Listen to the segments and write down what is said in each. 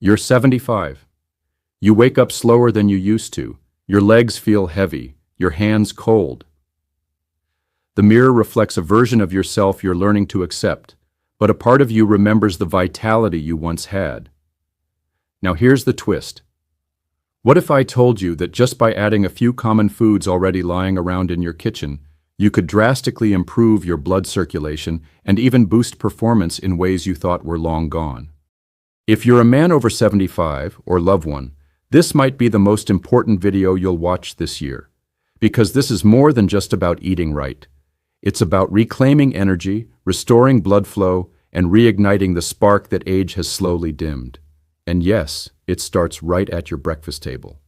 You're 75. You wake up slower than you used to. Your legs feel heavy, your hands cold. The mirror reflects a version of yourself you're learning to accept, but a part of you remembers the vitality you once had. Now here's the twist. What if I told you that just by adding a few common foods already lying around in your kitchen, you could drastically improve your blood circulation and even boost performance in ways you thought were long gone? If you're a man over 75 or loved one, this might be the most important video you'll watch this year, because this is more than just about eating right. It's about reclaiming energy, restoring blood flow, and reigniting the spark that age has slowly dimmed. And yes, it starts right at your breakfast table.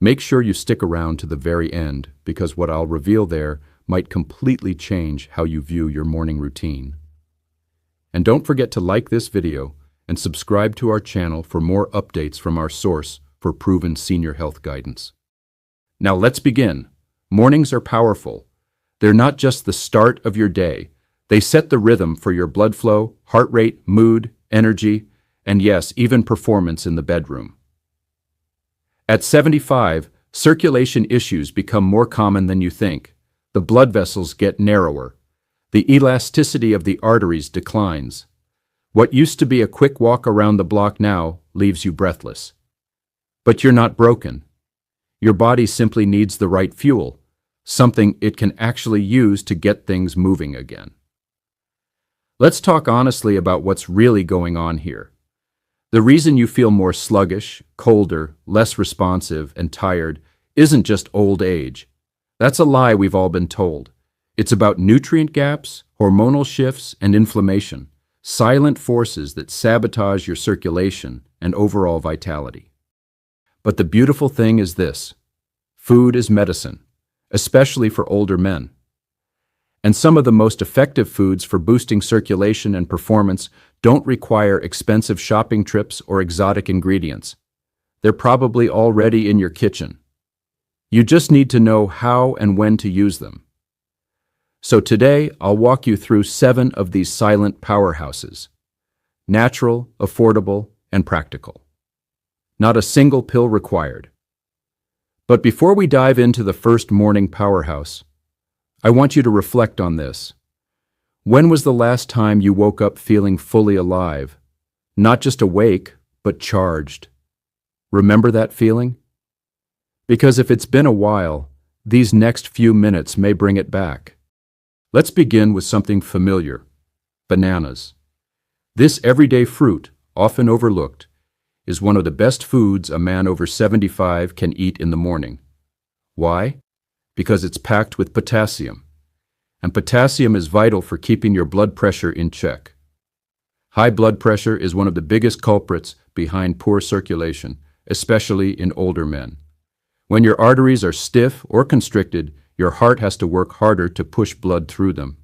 Make sure you stick around to the very end, because what I'll reveal there might completely change how you view your morning routine. And don't forget to like this video and subscribe to our channel for more updates from our source for proven senior health guidance. Now let's begin. Mornings are powerful. They're not just the start of your day. They set the rhythm for your blood flow, heart rate, mood, energy, and yes, even performance in the bedroom. At 75, circulation issues become more common than you think. The blood vessels get narrower. The elasticity of the arteries declines. What used to be a quick walk around the block now leaves you breathless. But you're not broken. Your body simply needs the right fuel, something it can actually use to get things moving again. Let's talk honestly about what's really going on here. The reason you feel more sluggish, colder, less responsive, and tired isn't just old age. That's a lie we've all been told. It's about nutrient gaps, hormonal shifts, and inflammation, silent forces that sabotage your circulation and overall vitality. But the beautiful thing is this: food is medicine, especially for older men. And some of the most effective foods for boosting circulation and performance don't require expensive shopping trips or exotic ingredients. They're probably already in your kitchen. You just need to know how and when to use them. So today, I'll walk you through 7 of these silent powerhouses. Natural, affordable, and practical. Not a single pill required. But before we dive into the first morning powerhouse, I want you to reflect on this. When was the last time you woke up feeling fully alive? Not just awake, but charged. Remember that feeling? Because if it's been a while, these next few minutes may bring it back. Let's begin with something familiar: bananas. This everyday fruit, often overlooked, is one of the best foods a man over 75 can eat in the morning. Why? Because it's packed with potassium. And potassium is vital for keeping your blood pressure in check. High blood pressure is one of the biggest culprits behind poor circulation, especially in older men. When your arteries are stiff or constricted, your heart has to work harder to push blood through them.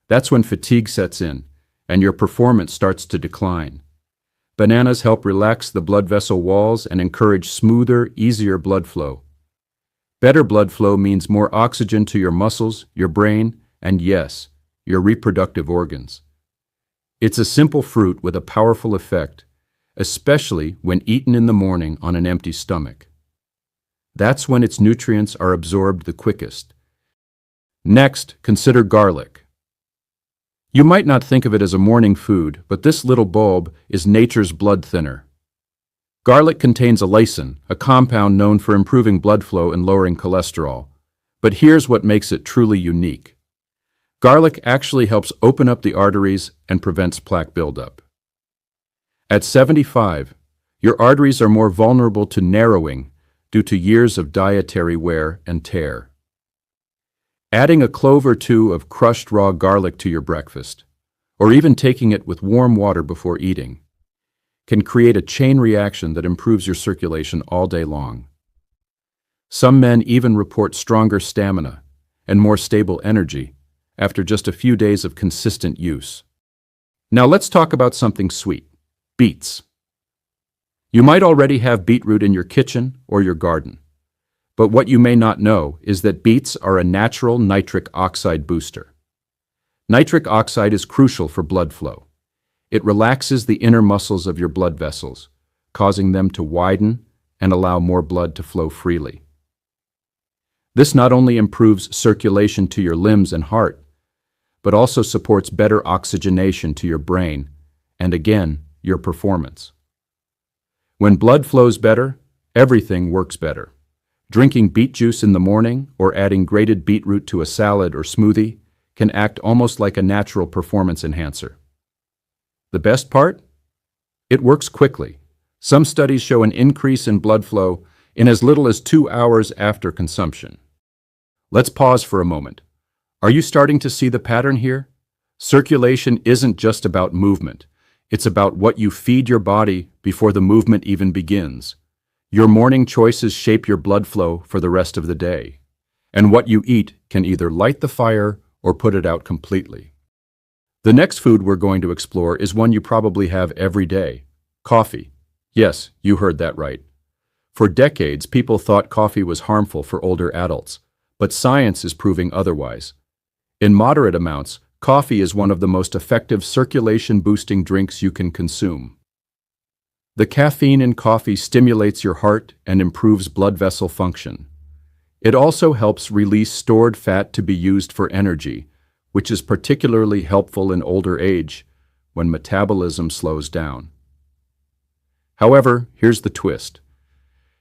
That's when fatigue sets in, and your performance starts to decline. Bananas help relax the blood vessel walls and encourage smoother, easier blood flow. Better blood flow means more oxygen to your muscles, your brain, and yes, your reproductive organs. It's a simple fruit with a powerful effect, especially when eaten in the morning on an empty stomach. That's when its nutrients are absorbed the quickest. Next, consider garlic. You might not think of it as a morning food, but this little bulb is nature's blood thinner. Garlic contains allicin, a compound known for improving blood flow and lowering cholesterol. But here's what makes it truly unique. Garlic actually helps open up the arteries and prevents plaque buildup. At 75, your arteries are more vulnerable to narrowing due to years of dietary wear and tear. Adding a clove or two of crushed raw garlic to your breakfast, or even taking it with warm water before eating, can create a chain reaction that improves your circulation all day long. Some men even report stronger stamina and more stable energy after just a few days of consistent use. Now let's talk about something sweet: beets. You might already have beetroot in your kitchen or your garden, but what you may not know is that beets are a natural nitric oxide booster. Nitric oxide is crucial for blood flow. It relaxes the inner muscles of your blood vessels, causing them to widen and allow more blood to flow freely. This not only improves circulation to your limbs and heart, but also supports better oxygenation to your brain and, again, your performance. When blood flows better, everything works better. Drinking beet juice in the morning or adding grated beetroot to a salad or smoothie can act almost like a natural performance enhancer. The best part? It works quickly. Some studies show an increase in blood flow in as little as 2 hours after consumption. Let's pause for a moment. Are you starting to see the pattern here? Circulation isn't just about movement. It's about what you feed your body before the movement even begins. Your morning choices shape your blood flow for the rest of the day. And what you eat can either light the fire or put it out completely. The next food we're going to explore is one you probably have every day: coffee. Yes, you heard that right. For decades, people thought coffee was harmful for older adults, but science is proving otherwise. In moderate amounts, coffee is one of the most effective circulation-boosting drinks you can consume. The caffeine in coffee stimulates your heart and improves blood vessel function. It also helps release stored fat to be used for energy, which is particularly helpful in older age when metabolism slows down. However, here's the twist.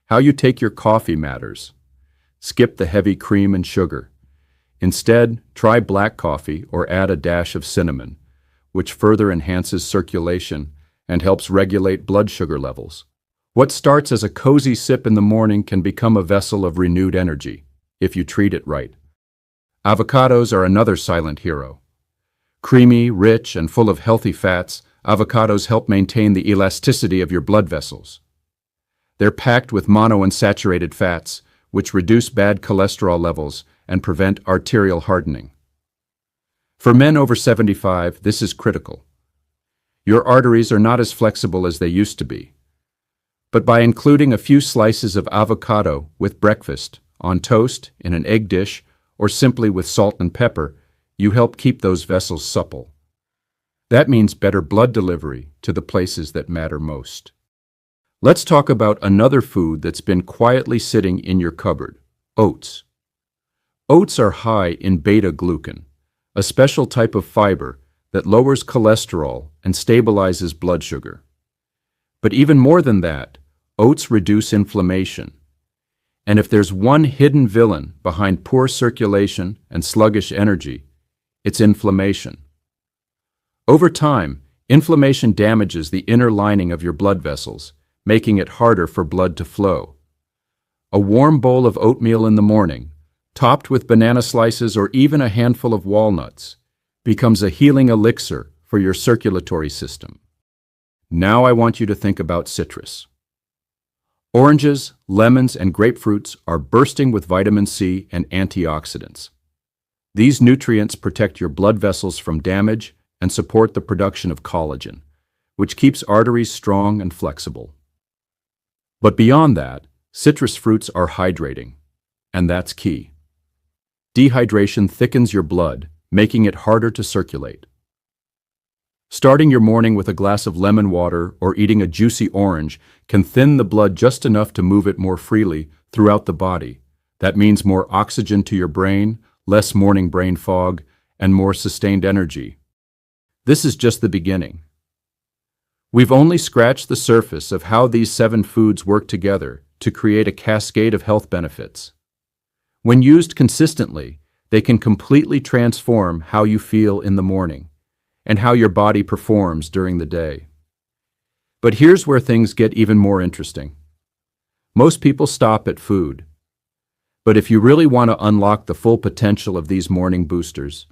How you take your coffee matters. Skip the heavy cream and sugar. Instead, try black coffee or add a dash of cinnamon, which further enhances circulation and helps regulate blood sugar levels. What starts as a cozy sip in the morning can become a vessel of renewed energy, if you treat it right. Avocados are another silent hero. Creamy, rich, and full of healthy fats, avocados help maintain the elasticity of your blood vessels. They're packed with monounsaturated fats, which reduce bad cholesterol levels and prevent arterial hardening. For men over 75, this is critical. Your arteries are not as flexible as they used to be. But by including a few slices of avocado with breakfast, on toast, in an egg dish, or simply with salt and pepper, you help keep those vessels supple. That means better blood delivery to the places that matter most. Let's talk about another food that's been quietly sitting in your cupboard: oats. Oats are high in beta-glucan, a special type of fiber that lowers cholesterol and stabilizes blood sugar. But even more than that, oats reduce inflammation. And if there's one hidden villain behind poor circulation and sluggish energy, it's inflammation. Over time, inflammation damages the inner lining of your blood vessels, making it harder for blood to flow. A warm bowl of oatmeal in the morning, topped with banana slices or even a handful of walnuts, becomes a healing elixir for your circulatory system. Now I want you to think about citrus. Oranges, lemons, and grapefruits are bursting with vitamin C and antioxidants. These nutrients protect your blood vessels from damage and support the production of collagen, which keeps arteries strong and flexible. But beyond that, citrus fruits are hydrating, and that's key. Dehydration thickens your blood, making it harder to circulate. Starting your morning with a glass of lemon water or eating a juicy orange can thin the blood just enough to move it more freely throughout the body. That means more oxygen to your brain, less morning brain fog, and more sustained energy. This is just the beginning. We've only scratched the surface of how these 7 foods work together to create a cascade of health benefits. When used consistently, they can completely transform how you feel in the morning and how your body performs during the day. But here's where things get even more interesting. Most people stop at food. But if you really want to unlock the full potential of these morning boosters,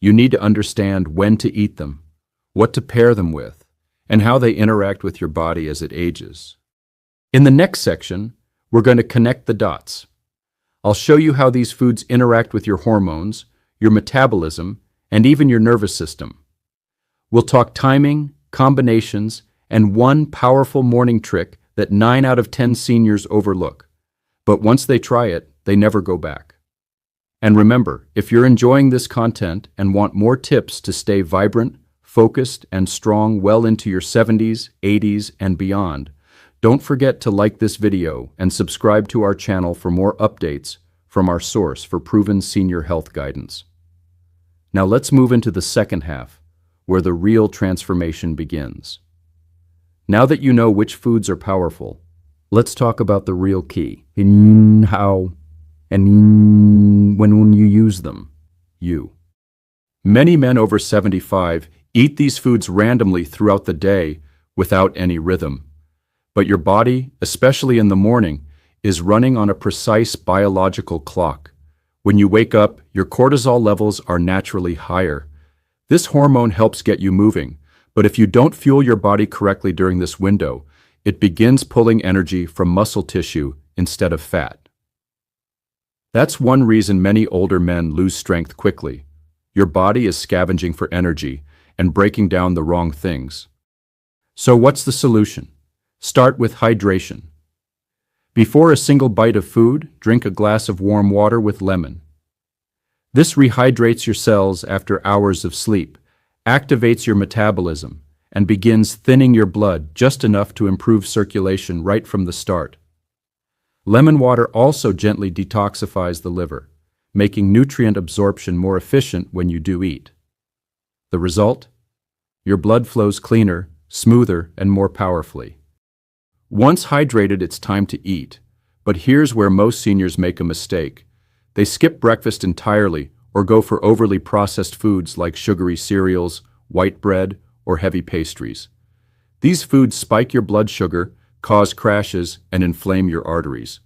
you need to understand when to eat them, what to pair them with, and how they interact with your body as it ages. In the next section, we're going to connect the dots. I'll show you how these foods interact with your hormones, your metabolism, and even your nervous system. We'll talk timing, combinations, and one powerful morning trick that 9 out of 10 seniors overlook. But once they try it, they never go back. And remember, if you're enjoying this content and want more tips to stay vibrant, focused, and strong well into your 70s, 80s, and beyond, Don't forget to like this video and subscribe to our channel for more updates from our source for proven senior health guidance. Now let's move into the second half, where the real transformation begins. Now that you know which foods are powerful, let's talk about the real key. In how and when you use them. Many men over 75 eat these foods randomly throughout the day without any rhythm. But your body, especially in the morning, is running on a precise biological clock. When you wake up, your cortisol levels are naturally higher. This hormone helps get you moving, but if you don't fuel your body correctly during this window, it begins pulling energy from muscle tissue instead of fat. That's one reason many older men lose strength quickly. Your body is scavenging for energy and breaking down the wrong things. So what's the solution? Start with hydration. Before a single bite of food, drink a glass of warm water with lemon. This rehydrates your cells after hours of sleep, activates your metabolism, and begins thinning your blood just enough to improve circulation right from the start. Lemon water also gently detoxifies the liver, making nutrient absorption more efficient when you do eat. The result? Your blood flows cleaner, smoother, and more powerfully. Once hydrated, it's time to eat. But here's where most seniors make a mistake. They skip breakfast entirely or go for overly processed foods like sugary cereals, white bread, or heavy pastries. These foods spike your blood sugar, cause crashes, and inflame your arteries.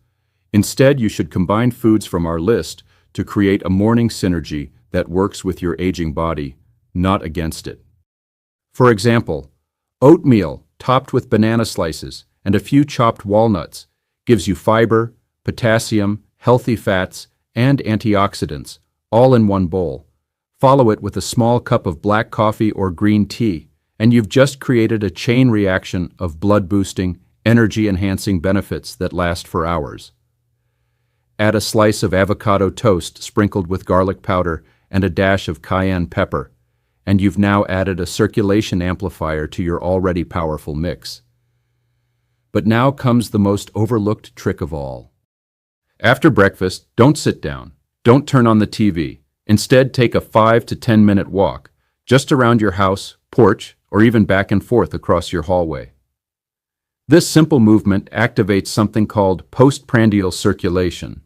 Instead, you should combine foods from our list to create a morning synergy that works with your aging body, not against it. For example, oatmeal topped with banana slices and a few chopped walnuts gives you fiber, potassium, healthy fats, and antioxidants, all in one bowl. Follow it with a small cup of black coffee or green tea, and you've just created a chain reaction of blood-boosting, energy-enhancing benefits that last for hours. Add a slice of avocado toast sprinkled with garlic powder and a dash of cayenne pepper, and you've now added a circulation amplifier to your already powerful mix. But now comes the most overlooked trick of all. After breakfast, don't sit down. Don't turn on the TV. Instead, take a 5 to 10 minute walk, just around your house, porch, or even back and forth across your hallway. This simple movement activates something called postprandial circulation.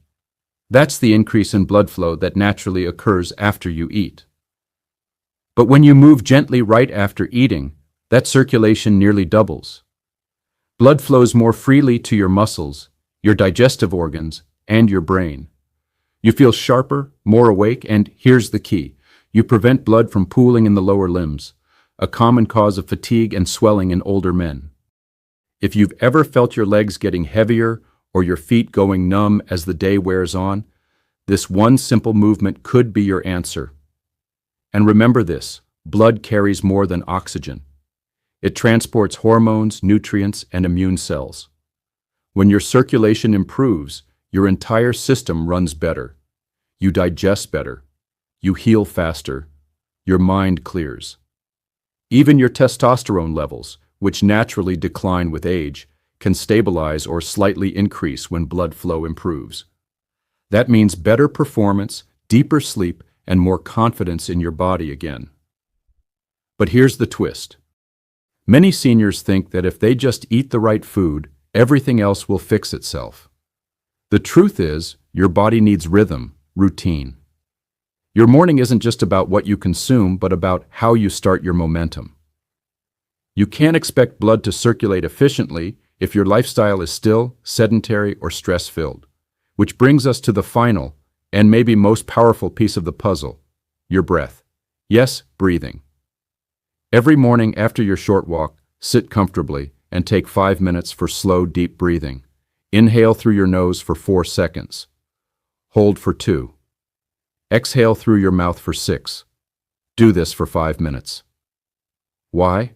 That's the increase in blood flow that naturally occurs after you eat. But when you move gently right after eating, that circulation nearly doubles. Blood flows more freely to your muscles, your digestive organs, and your brain. You feel sharper, more awake, and here's the key. You prevent blood from pooling in the lower limbs, a common cause of fatigue and swelling in older men. If you've ever felt your legs getting heavier or your feet going numb as the day wears on, this one simple movement could be your answer. And remember this, blood carries more than oxygen. It transports hormones, nutrients, and immune cells. When your circulation improves, your entire system runs better. You digest better. You heal faster. Your mind clears. Even your testosterone levels, which naturally decline with age, can stabilize or slightly increase when blood flow improves. That means better performance, deeper sleep, and more confidence in your body again. But here's the twist. Many seniors think that if they just eat the right food, everything else will fix itself. The truth is, your body needs rhythm, routine. Your morning isn't just about what you consume, but about how you start your momentum. You can't expect blood to circulate efficiently if your lifestyle is still, sedentary, or stress-filled. Which brings us to the final, and maybe most powerful piece of the puzzle, your breath. Yes, breathing. Every morning after your short walk, sit comfortably and take 5 minutes for slow, deep breathing. Inhale through your nose for 4 seconds. Hold for 2. Exhale through your mouth for 6. Do this for 5 minutes. Why?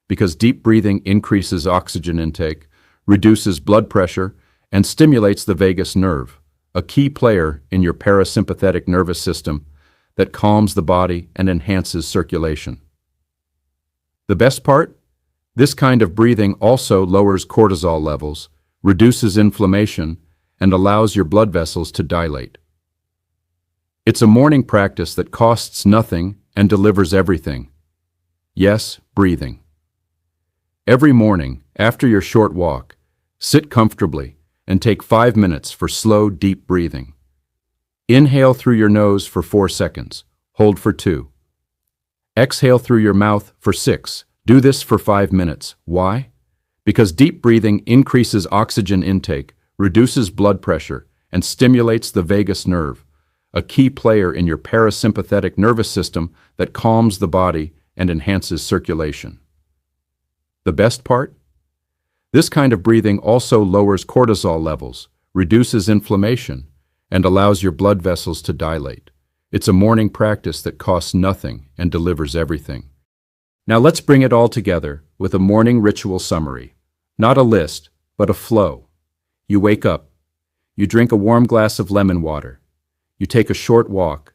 Because deep breathing increases oxygen intake, reduces blood pressure, and stimulates the vagus nerve, a key player in your parasympathetic nervous system that calms the body and enhances circulation. The best part? This kind of breathing also lowers cortisol levels, reduces inflammation, and allows your blood vessels to dilate. It's a morning practice that costs nothing and delivers everything. Yes, breathing. Every morning, after your short walk, sit comfortably and take 5 minutes for slow, deep breathing. Inhale through your nose for 4 seconds. Hold for 2. Exhale through your mouth for 6. Do this for 5 minutes. Why? Because deep breathing increases oxygen intake, reduces blood pressure, and stimulates the vagus nerve, a key player in your parasympathetic nervous system that calms the body and enhances circulation. The best part? This kind of breathing also lowers cortisol levels, reduces inflammation, and allows your blood vessels to dilate. It's a morning practice that costs nothing and delivers everything. Now let's bring it all together with a morning ritual summary. Not a list, but a flow. You wake up. You drink a warm glass of lemon water. You take a short walk.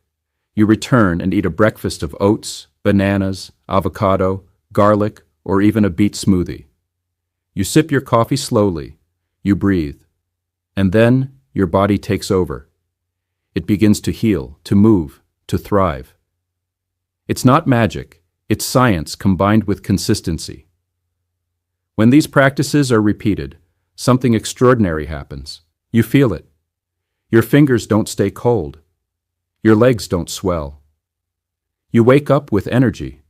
You return and eat a breakfast of oats, bananas, avocado, garlic, or even a beet smoothie. You sip your coffee slowly. You breathe. And then your body takes over. It begins to heal, to move, to thrive. It's not magic. It's science combined with consistency. When these practices are repeated, something extraordinary happens. You feel it. Your fingers don't stay cold. Your legs don't swell. You wake up with energy.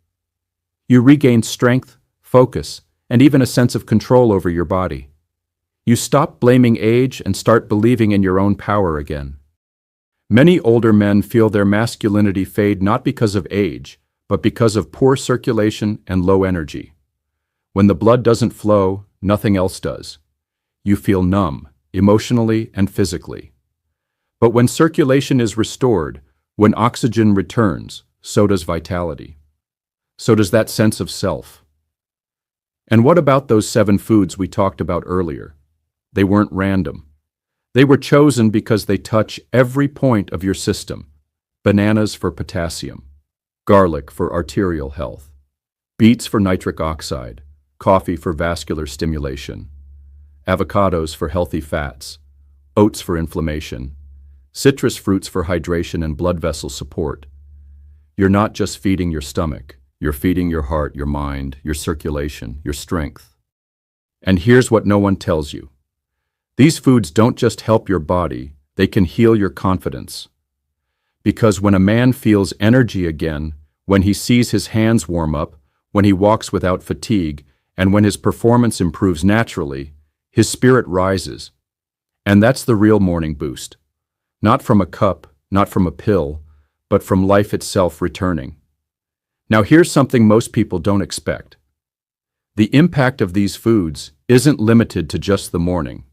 You regain strength, focus, and even a sense of control over your body. You stop blaming age and start believing in your own power again. Many older men feel their masculinity fade not because of age, but because of poor circulation and low energy. When the blood doesn't flow, nothing else does. You feel numb, emotionally and physically. But when circulation is restored, when oxygen returns, so does vitality. So does that sense of self. And what about those 7 foods we talked about earlier? They weren't random. They were chosen because they touch every point of your system. Bananas for potassium, garlic for arterial health, beets for nitric oxide, coffee for vascular stimulation, avocados for healthy fats, oats for inflammation, citrus fruits for hydration and blood vessel support. You're not just feeding your stomach, you're feeding your heart, your mind, your circulation, your strength. And here's what no one tells you. These foods don't just help your body, they can heal your confidence. Because when a man feels energy again, when he sees his hands warm up, when he walks without fatigue, and when his performance improves naturally, his spirit rises. And that's the real morning boost. Not from a cup, not from a pill, but from life itself returning. Now here's something most people don't expect. The impact of these foods isn't limited to just the morning.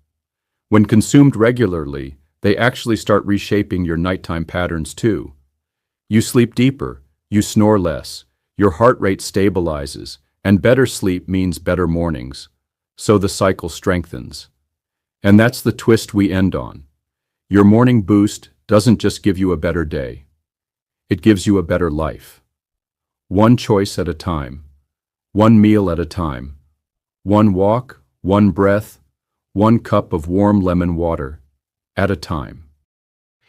When consumed regularly, they actually start reshaping your nighttime patterns too. You sleep deeper, you snore less, your heart rate stabilizes, and better sleep means better mornings. So the cycle strengthens. And that's the twist we end on. Your morning boost doesn't just give you a better day. It gives you a better life. One choice at a time. One meal at a time. One walk, one breath, one cup of warm lemon water at a time.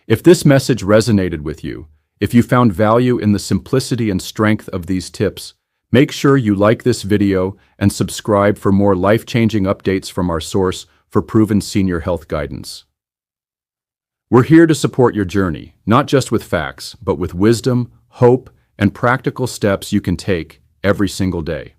If this message resonated with you, if you found value in the simplicity and strength of these tips, make sure you like this video and subscribe for more life-changing updates from our source for proven senior health guidance. We're here to support your journey, not just with facts, but with wisdom, hope, and practical steps you can take every single day.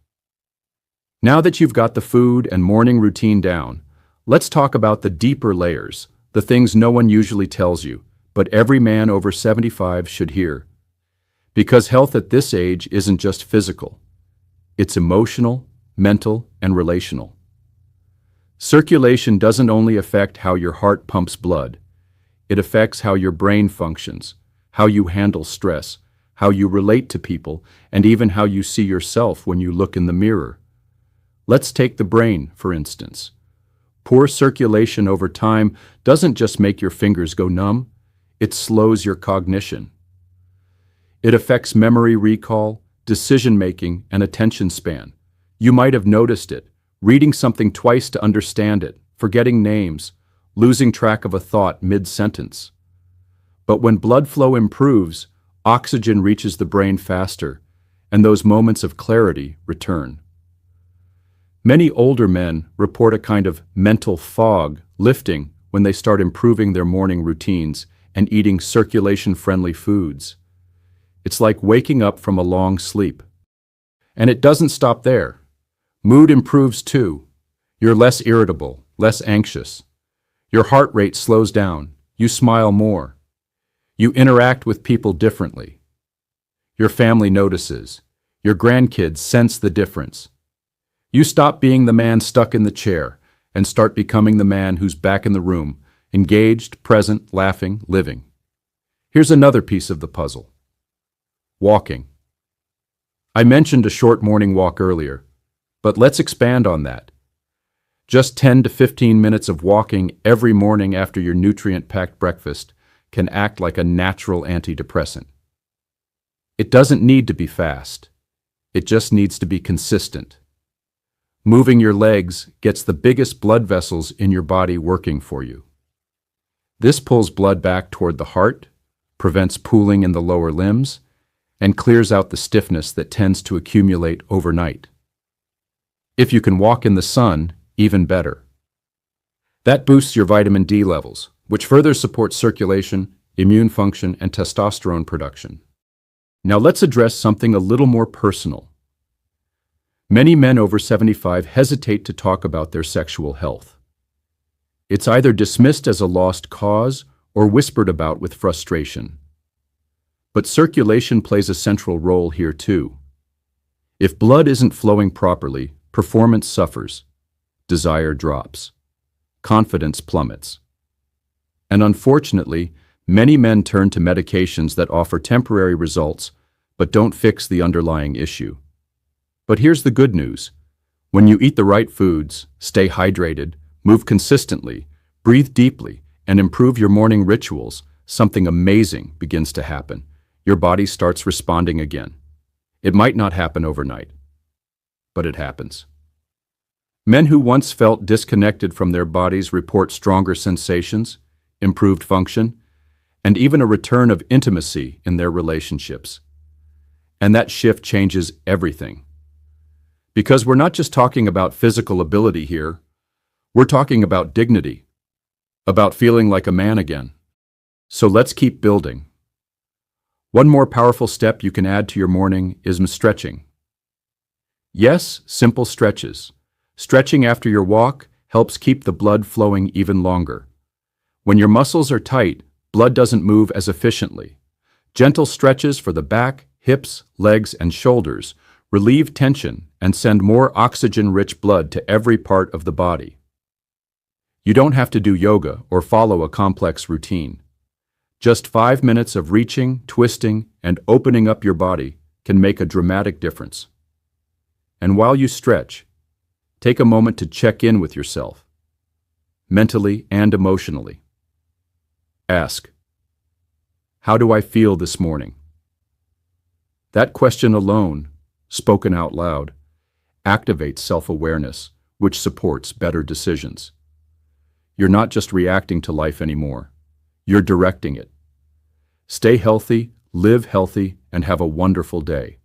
Now that you've got the food and morning routine down, let's talk about the deeper layers, the things no one usually tells you, but every man over 75 should hear. Because health at this age isn't just physical. It's emotional, mental, and relational. Circulation doesn't only affect how your heart pumps blood. It affects how your brain functions, how you handle stress, how you relate to people, and even how you see yourself when you look in the mirror. Let's take the brain, for instance. Poor circulation over time doesn't just make your fingers go numb, it slows your cognition. It affects memory recall, decision-making, and attention span, You might have noticed it, reading something twice to understand it, forgetting names, losing track of a thought mid-sentence. But when blood flow improves, oxygen reaches the brain faster, and those moments of clarity return. Many older men report a kind of mental fog lifting when they start improving their morning routines and eating circulation-friendly foods. It's like waking up from a long sleep. And it doesn't stop there. Mood improves too. You're less irritable, less anxious. Your heart rate slows down. You smile more. You interact with people differently. Your family notices. Your grandkids sense the difference. You stop being the man stuck in the chair and start becoming the man who's back in the room, engaged, present, laughing, living. Here's another piece of the puzzle. Walking. I mentioned a short morning walk earlier, but let's expand on that. Just 10 to 15 minutes of walking every morning after your nutrient-packed breakfast can act like a natural antidepressant. It doesn't need to be fast. It just needs to be consistent. Moving your legs gets the biggest blood vessels in your body working for you. This pulls blood back toward the heart, prevents pooling in the lower limbs, and clears out the stiffness that tends to accumulate overnight. If you can walk in the sun, even better. That boosts your vitamin D levels, which further supports circulation, immune function, and testosterone production. Now let's address something a little more personal. Many men over 75 hesitate to talk about their sexual health. It's either dismissed as a lost cause or whispered about with frustration. But circulation plays a central role here too. If blood isn't flowing properly, performance suffers, desire drops, confidence plummets. And unfortunately, many men turn to medications that offer temporary results but don't fix the underlying issue. But here's the good news. When you eat the right foods, stay hydrated, move consistently, breathe deeply, and improve your morning rituals, something amazing begins to happen. Your body starts responding again. It might not happen overnight, but it happens. Men who once felt disconnected from their bodies report stronger sensations, improved function, and even a return of intimacy in their relationships. And that shift changes everything. Because we're not just talking about physical ability here, we're talking about dignity, about feeling like a man again. So let's keep building. One more powerful step you can add to your morning is stretching. Yes, simple stretches. Stretching after your walk helps keep the blood flowing even longer. When your muscles are tight, blood doesn't move as efficiently. Gentle stretches for the back, hips, legs, and shoulders relieve tension and send more oxygen-rich blood to every part of the body. You don't have to do yoga or follow a complex routine. Just 5 minutes of reaching, twisting, and opening up your body can make a dramatic difference. And while you stretch, take a moment to check in with yourself, mentally and emotionally. Ask, how do I feel this morning? That question alone, spoken out loud, activates self-awareness, which supports better decisions. You're not just reacting to life anymore. You're directing it. Stay healthy, live healthy, and have a wonderful day.